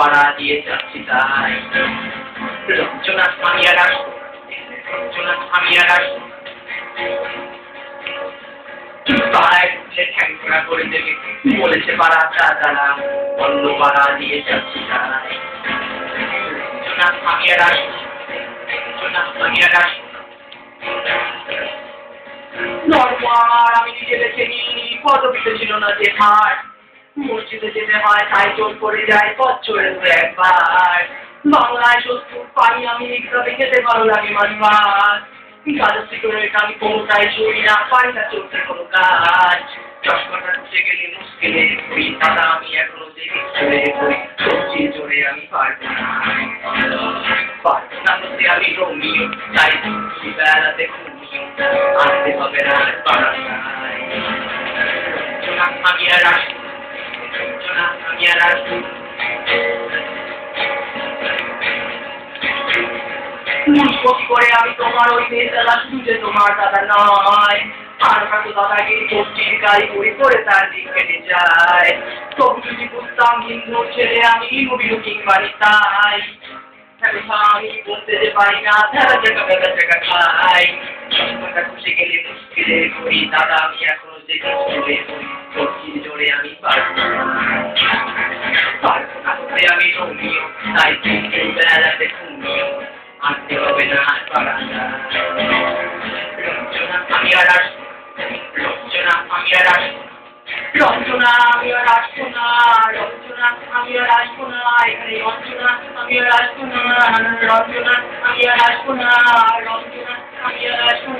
পাড়া দিয়ে যাচ্ছি তাই রঞ্জনা আমি আর আসবো রঞ্জনা আমি আর আসবো পাড়ায় ঢুকলে ঠ্যাংকড়া করে দেবে বলেছে পাড়া দাদারা অন্য পাড়া দিয়ে যাচ্ছি তাই রঞ্জনা আমি আর আসবো রঞ্জনা আমি আর আসবো নরমার আমি নিজে দেখে নিই পদবিতে ছিল না যে হাট মসজিদে যেতে হয় তাই চোর পড়ে যায় পথ চড়ে একবার বাংলায় সত্তর পাই আমি গ্রামে খেতে ভালো লাগে মানবাস গাছটি করে আমি কোনোটাই চড়ি না পাই না চলতে কোনো কাজ চশমাটা ঢুকে গেলে মুশকিলে করি দাদা আমি এখনো দেখে চলে করি সবজি জোরে আমি পারবো না বলতে আমি রোমিও তাই বেড়াতে ঘুমিও আসতে হবে না পাড়ায় আমি আর আসবো আমি আর আসবো মুখোশ করে আমি তোমার ওই মেয়েটা শুধু যে তোমার দাদা নয় আর কাকু দাদাগিরি সবজির গাড়ি করে করে তার দিক কেটে যায় তবু যদি বুঝতাম হিন্দু ছেলে আমি মুভিও কিংবারি তাই আমি বলতে যে পারি না তেরা জায়গা খাই চশমাটা খুশি গেলে মুশকিলে করি দাদা আমি এখনো যে চলে সবজির জোরে আমি পারবো না আমি রোমিও তাই বেড়াতে ঘুমিও আসতে হবে না রঞ্জনা আমি আর আসবো রঞ্জনা আমি আর আসবো রঞ্জনা আমি আর আসবো না রঞ্জনা আমি আর আসবো না এখানে রঞ্জনা আমি আর আসবো না রঞ্জনা আমি আর আসবো না রঞ্জনা আমি আর আসবো